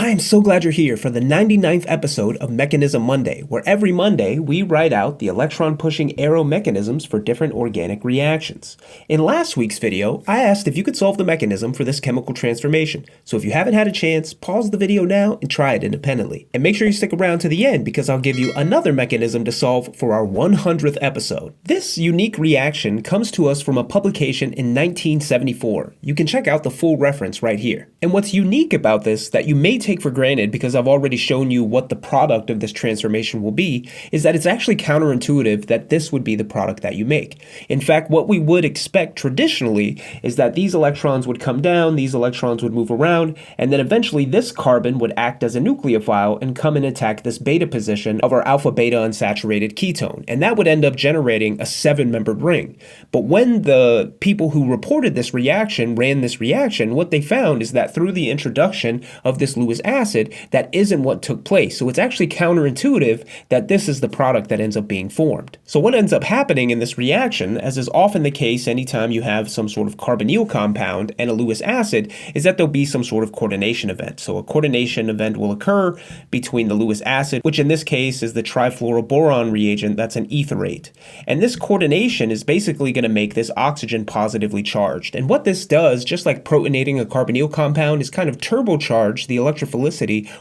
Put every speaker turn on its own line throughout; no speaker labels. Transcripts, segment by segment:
I am so glad you're here for the 99th episode of Mechanism Monday, where every Monday we write out the electron-pushing arrow mechanisms for different organic reactions. In last week's video, I asked if you could solve the mechanism for this chemical transformation, so if you haven't had a chance, pause the video now and try it independently. And make sure you stick around to the end because I'll give you another mechanism to solve for our 100th episode. This unique reaction comes to us from a publication in 1974. You can check out the full reference right here. And what's unique about this that you may take for granted because I've already shown you what the product of this transformation will be is that it's actually counterintuitive that this would be the product that you make. In fact, what we would expect traditionally is that these electrons would come down, these electrons would move around, and then eventually this carbon would act as a nucleophile and come and attack this beta position of our alpha-beta unsaturated ketone, and that would end up generating a 7-membered ring. But when the people who reported this reaction ran this reaction, what they found is that through the introduction of this Lewis acid, that isn't what took place. So it's actually counterintuitive that this is the product that ends up being formed. So what ends up happening in this reaction, as is often the case anytime you have some sort of carbonyl compound and a Lewis acid, is that there'll be some sort of coordination event. So a coordination event will occur between the Lewis acid, which in this case is the trifluoroboron reagent that's an etherate. And this coordination is basically going to make this oxygen positively charged. And what this does, just like protonating a carbonyl compound, is kind of turbocharge the electrophilicity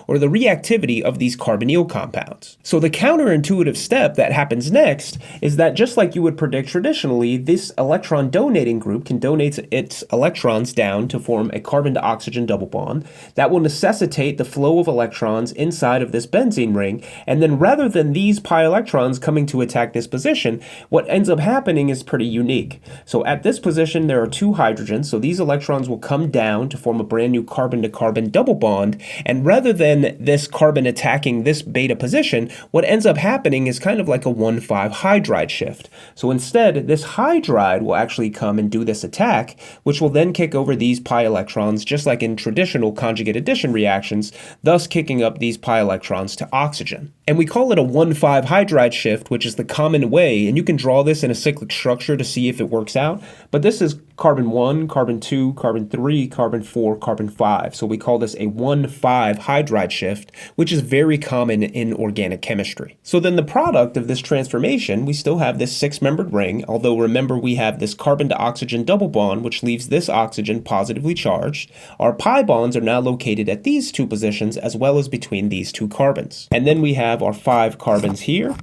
or the reactivity of these carbonyl compounds. So the counterintuitive step that happens next is that just like you would predict traditionally, this electron donating group can donate its electrons down to form a carbon to oxygen double bond that will necessitate the flow of electrons inside of this benzene ring. And then rather than these pi electrons coming to attack this position, what ends up happening is pretty unique. So at this position, there are two hydrogens. So these electrons will come down to form a brand new carbon to carbon double bond. And rather than this carbon attacking this beta position, what ends up happening is kind of like a 1,5 hydride shift. So instead, this hydride will actually come and do this attack, which will then kick over these pi electrons, just like in traditional conjugate addition reactions, thus kicking up these pi electrons to oxygen. And we call it a 1,5 hydride shift, which is the common way, and you can draw this in a cyclic structure to see if it works out, but this is carbon 1, carbon 2, carbon 3, carbon 4, carbon 5. So we call this a 1,5 hydride shift, which is very common in organic chemistry. So then the product of this transformation, we still have this 6-membered ring, although remember we have this carbon to oxygen double bond, which leaves this oxygen positively charged. Our pi bonds are now located at these two positions as well as between these two carbons. And then we have our 5 carbons here,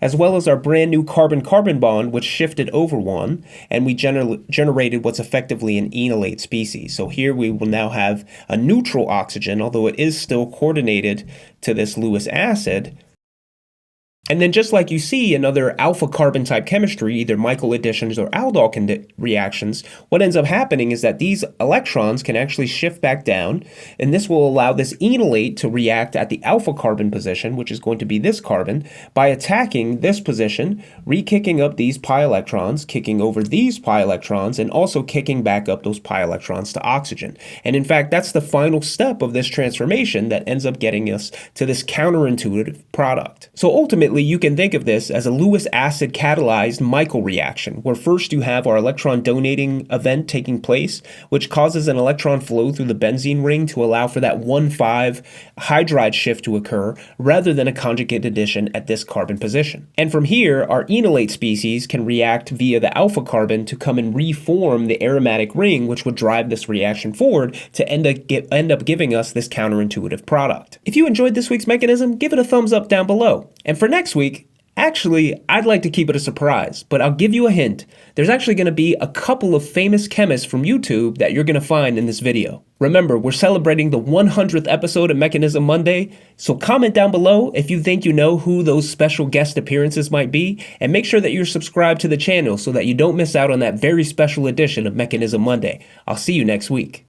as well as our brand new carbon-carbon bond, which shifted over one, and we generated what's effectively an enolate species. So here we will now have a neutral oxygen, although it is still coordinated to this Lewis acid. And then just like you see in other alpha carbon type chemistry, either Michael additions or aldol reactions, what ends up happening is that these electrons can actually shift back down, and this will allow this enolate to react at the alpha carbon position, which is going to be this carbon, by attacking this position, re-kicking up these pi electrons, kicking over these pi electrons, and also kicking back up those pi electrons to oxygen. And in fact, that's the final step of this transformation that ends up getting us to this counterintuitive product. So ultimately, you can think of this as a Lewis acid catalyzed Michael reaction, where first you have our electron donating event taking place, which causes an electron flow through the benzene ring to allow for that 1,5 hydride shift to occur, rather than a conjugate addition at this carbon position. And from here, our enolate species can react via the alpha carbon to come and reform the aromatic ring, which would drive this reaction forward to end up giving us this counterintuitive product. If you enjoyed this week's mechanism, give it a thumbs up down below. And for next week, actually, I'd like to keep it a surprise, but I'll give you a hint. There's actually going to be a couple of famous chemists from YouTube that you're going to find in this video. Remember, we're celebrating the 100th episode of Mechanism Monday, so comment down below if you think you know who those special guest appearances might be, and make sure that you're subscribed to the channel so that you don't miss out on that very special edition of Mechanism Monday. I'll see you next week.